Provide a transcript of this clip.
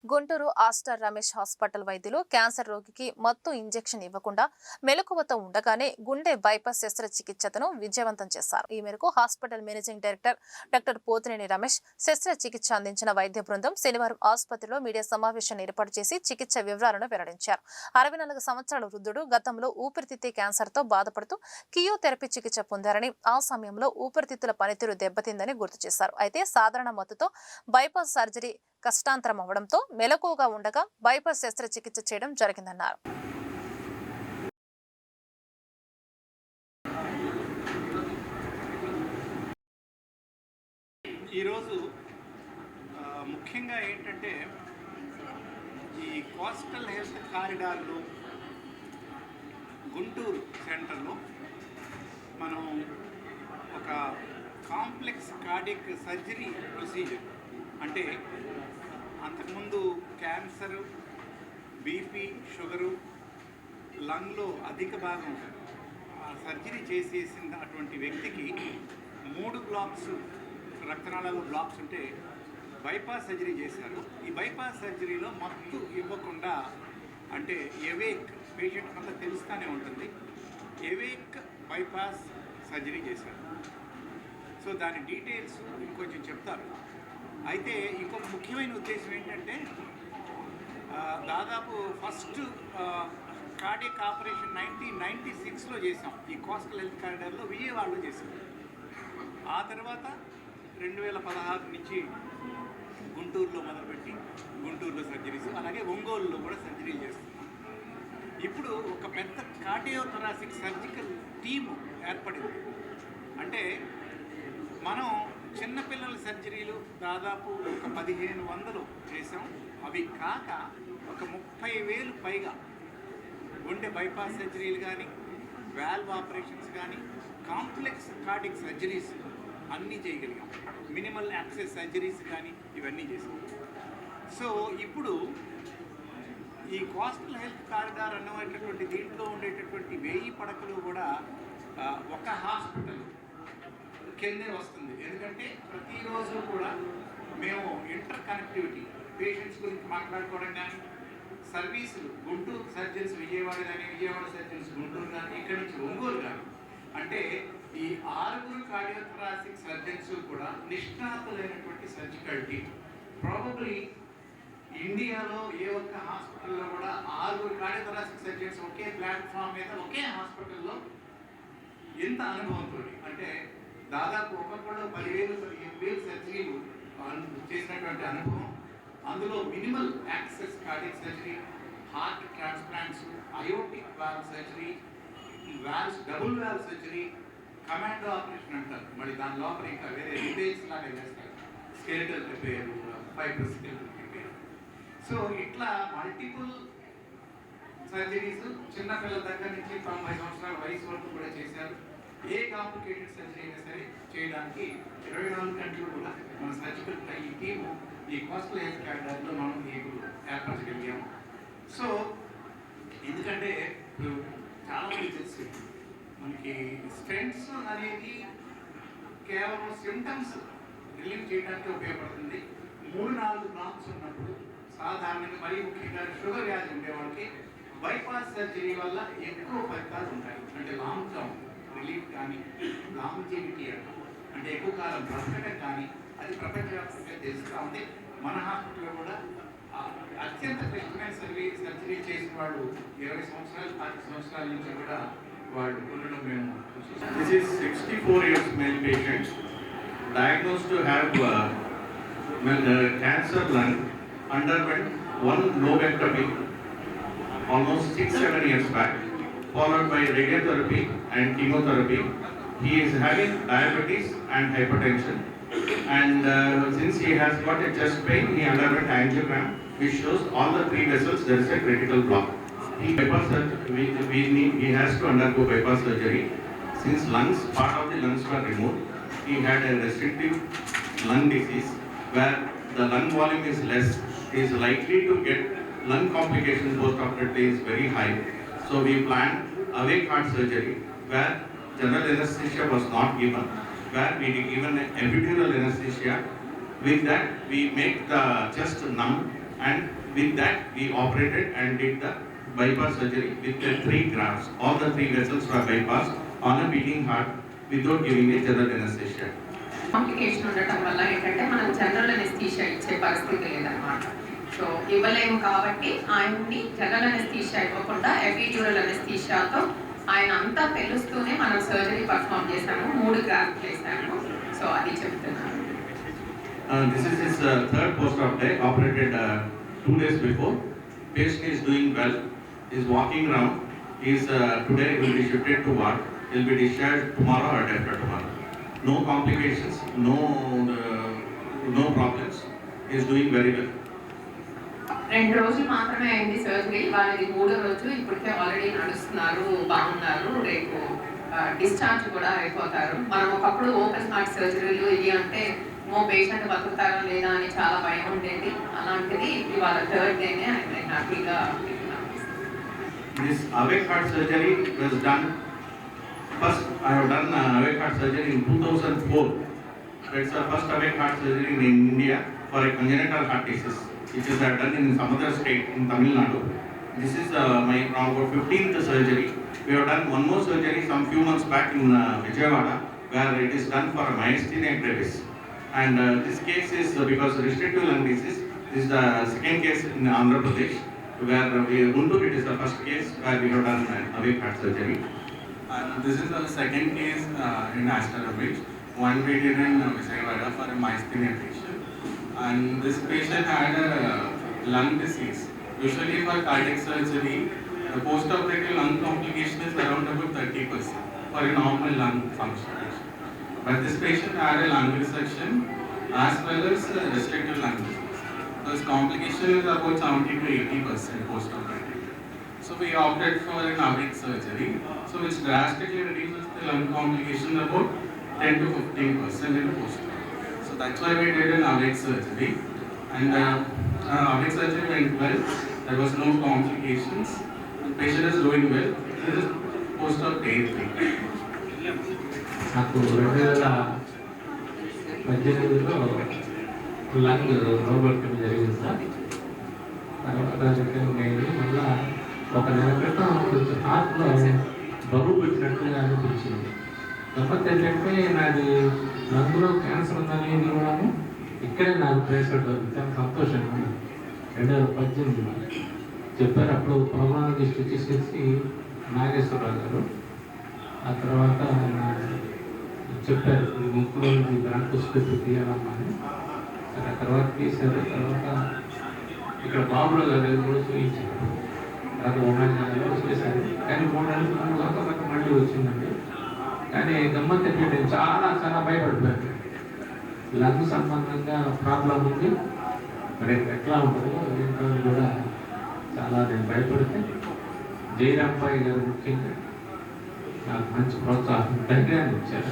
Guntur Aster Ramesh hospital వైద్యులు cancer రోగికి మత్తు ఇంజెక్షన్ ఇవ్వకుండా మెలకువతో ఉండగానే గుండె బైపాస్ శస్త్రచికిత్సను విజయవంతం చేశారు. ఈ మేరకు hospital managing director doctor Potineni Ramesh శస్త్రచికిత్స అందించిన వైద్య బృందం శనివారం ఆసుపత్రిలో మీడియా సమావేశాన్ని ఏర్పాటు చేసి చికిత్స వివరాలను వెల్లడించారు. 64 సంవత్సరాల వృద్ధుడు గతంలో ఊపిరితిత్తే క్యాన్సర్ తో బాధపడుతూ కియోథెరపీ చికిత్స పొందారని, ఆ సమయంలో ఊపిరితిత్తుల పనితీరు దెబ్బతిందని గుర్తు చేశారు. అయితే సాధారణ మత్తుతో బైపాస్ సర్జరీ కష్టాంతరం అవడంతో మెలకువగా ఉండగా బైపాస్ శస్త్రచికిత్స చేయడం జరిగిందన్నారు. ఈరోజు ముఖ్యంగా ఏంటంటే ఈ కోస్టల్ హెల్త్ కారిడార్లో గుంటూరు సెంటర్లో మనం ఒక కాంప్లెక్స్ కార్డియక్ సర్జరీ ప్రొసీజర్, అంటే అంతకుముందు క్యాన్సరు, బీపీ, షుగరు, లంగ్లో అధిక భాగం సర్జరీ చేసేసిన అటువంటి వ్యక్తికి 3 బ్లాక్స్ రక్తనాళాలు బ్లాక్స్ ఉంటే బైపాస్ సర్జరీ చేశారు. ఈ బైపాస్ సర్జరీలో మత్తు ఇవ్వకుండా, అంటే ఎవేక్, పేషెంట్ అంతా తెలుస్తూనే ఉంటుంది, ఎవేక్ బైపాస్ సర్జరీ చేశారు. సో దాని డీటెయిల్స్ ఇంకొంచెం చెప్తారు. అయితే ఇంకొక ముఖ్యమైన ఉద్దేశం ఏంటంటే దాదాపు ఫస్ట్ కార్డియక్ ఆపరేషన్ 1996లో చేసాం. ఈ కోస్టల్ హెల్త్ కారిడార్లో విజయవాడలో చేసాం. ఆ తర్వాత 2016 నుంచి గుంటూరులో మొదలుపెట్టి గుంటూరులో సర్జరీస్, అలాగే ఒంగోలులో కూడా సర్జరీలు చేస్తున్నాం. ఇప్పుడు ఒక పెద్ద కార్డియోథొరాసిక్ సర్జికల్ టీము ఏర్పడింది. అంటే మనం చిన్నపిల్లల సర్జరీలు దాదాపు ఒక 1500 చేసాం. అవి కాక ఒక 30,000 పైగా గుండె బైపాస్ సర్జరీలు కానీ, వాల్వ్ ఆపరేషన్స్ కానీ, కాంప్లెక్స్ కార్డియక్ సర్జరీస్ అన్నీ చేయగలిగాం. మినిమల్ యాక్సెస్ సర్జరీస్ కానీ ఇవన్నీ చేసాం. సో ఇప్పుడు ఈ కోస్టల్ హెల్త్ కారిడార్ అన్నటువంటి దీంట్లో ఉండేటటువంటి 1000 పడకలు కూడా ఒక హాస్పిటల్ కిందే వస్తుంది. ఎందుకంటే ప్రతిరోజు కూడా మేము ఇంటర్ కనెక్టివిటీ, పేషెంట్స్ గురించి మాట్లాడుకోవడం కానీ, సర్వీసులు గుంటూరు సర్జన్స్ విజయవాడ కానీ, విజయవాడ సర్జన్స్ గుంటూరు కానీ, ఇక్కడి నుంచి ఒంగోలు కానీ, అంటే ఈ 6 కార్డియోథొరాసిక్ సర్జన్స్ కూడా నిష్ణాతులైనటువంటి సర్జికల్ టీమ్. ప్రాబబ్లీ ఇండియాలో ఏ ఒక్క హాస్పిటల్లో కూడా 6 కార్డియోథొరాసిక్ సర్జన్స్ ఒకే ప్లాట్ఫామ్ మీద ఒకే హాస్పిటల్లో ఎంత అనుభవంతో, అంటే దాదాపు ఒక్కొక్కళ్ళు 10,000-15,000 సర్జరీలు చేసినటువంటి అనుభవం. అందులో minimal access cardiac surgery, heart transplants, aortic valve surgery, valves, double valve surgery, commando operation అంటారు. మరి దాని లోపల ఇంకా వేరే రిపేర్స్ లాగా చేస్తారు, skeletal repair, fibrous skeletal repair. So ఇట్లా మల్టిపుల్ సర్జరీస్ చిన్నపిల్లల దగ్గర నుంచి 90 సంవత్సరాల వయసు వరకు కూడా చేశారు. ఏ కాంప్లికేటెడ్ సర్జరీ అయినా సరే చేయడానికి 24 గంటలు కూడా మన సర్జికల్ ఈ టీము ఈ కోస్టల్ హెల్త్ కారిడార్లో మనం ఇప్పుడు ఏర్పరచగలిగాము. సో ఎందుకంటే ఇప్పుడు చాలామంది తెలుసు, మనకి స్టెంట్స్ అనేది కేవలం సిమ్టమ్స్ రిలీవ్ చేయడానికి ఉపయోగపడుతుంది. 3-4 బ్లాక్స్ ఉన్నప్పుడు సాధారణంగా, మరీ ముఖ్యంగా షుగర్ వ్యాధి ఉండే వాళ్ళకి బైపాస్ సర్జరీ వల్ల ఎక్కువ ఫలితాలు ఉంటాయి. అంటే లాంగ్ టర్మ్ రిలీఫ్ కానీ, లాంజివిటీ అంటే ఎక్కువ కాలం బ్రతకడం కానీ, అది ప్రపంచవ్యాప్తంగా తెలుస్తూ ఉంది. మన హాస్పిటల్లో కూడా అత్యంత క్లిష్టమైన సర్జరీ చేసిన వాళ్ళు 20 సంవత్సరాలు 40 సంవత్సరాల నుంచి కూడా వాళ్ళు ఉండడం మేము. This is 64 years male patient diagnosed to have cancer lung, underwent 1 lobectomy almost 6-7 years back, followed by radiotherapy and chemotherapy. He is having diabetes and hypertension, and since he has got a chest pain, he underwent angiogram which shows all the 3 vessels there is a critical block. He has to undergo bypass surgery. Since part of the lungs were removed, he had a restrictive lung disease where the lung volume is less. He is likely to get lung complications post-operatively is very high. So we planned awake heart surgery where general anesthesia was not given, where we given epidural anesthesia. With that, we make the chest numb and with that we operated and did the bypass surgery with the 3 grafts. All the 3 vessels were bypassed on a beating heart without giving a general anesthesia. Complication ఉండటం వల్ల ఏంటంటే మనం general anaesthesia ఇచ్చే పరిస్థితి లేదన్నమాట. So ఇవ్వలేము కాబట్టి ఆయన్ని జనరల్ అనెస్థీషియా ఇవ్వకుండా ఎపిడ్యూరల్ అనెస్థీషియాతో ఆయన అంతా తెలుస్తూనే మనం సర్జరీ పర్ఫామ్ చేసాము. 3 గ్రాఫ్ట్ చేసాము. సో అది చెప్తున్నాను. This is his third post-op day, operated 2 days before. Patient is doing well, is walking around. Today will be shifted to ward. He'll be discharged tomorrow or day after tomorrow. No complications, no problems. He is doing very well. 2 రోజులు మాత్రమే అయింది surgery. వాళ్ళది 3వ రోజు. ఇప్పటికే already నడుస్తున్నారు, బాగున్నారు. రేపు డిశ్చార్జ్ కూడా అయిపోతారు. మనం ఒకప్పుడు ఓపెన్ హార్ట్ సర్జరీలు ఇవి అంటే పేషెంట్ బతుకుతారా లేదా అని చాలా భయం ఉండేది. అలాంటిది ఇవాళ 3rd డేనే ఆయన హ్యాపీగా. This awake heart surgery was done. First, I have done awake heart surgery in 2004. That's the first awake heart surgery in India for a congenital heart disease, which is done in some other state in Tamil Nadu. This is my around 15th surgery. We have done one more surgery some few months back in Vijayawada, where it is done for myasthenia gravis. And this case is because restrictive lung disease. This is the second case in Andhra Pradesh, where Guntur, it is the first case where we have done awake heart surgery. And this is the second case in Aster Ravage. One we did in Vijayawada for a myasthenia patient. And this patient had a lung disease. Usually for cardiac surgery, the post-operative lung complication is around about 30% for a normal lung function. But this patient had a lung resection as well as restrictive lung disease. So his complication is about 70 to 80% post-operative. So we opted for an awake surgery, so which drastically reduces the lung complication about 10 to 15% in post-op. So that's why we did an awake surgery, and awake surgery went well. There was no complications. The patient is doing well. This is post-op day 3. నాకు 2018లో lung రోబోటమీ జరిగింది sir. తర్వాత return అయింది. మళ్ళీ 1 నెల క్రితం కొంచెం హార్ట్లో బరువు పెట్టినట్టుగా అనిపించింది. గమ్మత్ ఏంటంటే నాది లంగ్లో క్యాన్సర్ ఉందని ఇవ్వడము ఇక్కడే నాకు ప్లేస్మెంట్ దొరికింది. చాలా సంతోషంగా ఉంది. 2018 చెప్పారు. అప్పుడు పల్మనాలజిస్ట్ వచ్చేసి నాగేశ్వరరావు గారు. ఆ తర్వాత చెప్పారు ముక్కులో బ్రాంకోస్కోపీ తీయాలమ్మా అని. ఆ తర్వాత తీశారు. తర్వాత ఇక్కడ బాబులో గారు కూడా చూపించారు. తర్వాత ఉమాజాలో చేశారు. కానీ 3 నెలల తర్వాత మళ్ళీ వచ్చిందండి. కానీ గమ్మత్ ఏంటంటే నేను చాలా భయపడిపోయాను. లంగ్ సంబంధంగా ప్రాబ్లం ఉంది, మరి ఎట్లా ఉంటుందో ఏంటో కూడా చాలా నేను భయపడితే జయరాంబాయి గారు ముఖ్యంగా నాకు మంచి ప్రోత్సాహం ధైర్యాన్ని ఇచ్చారు.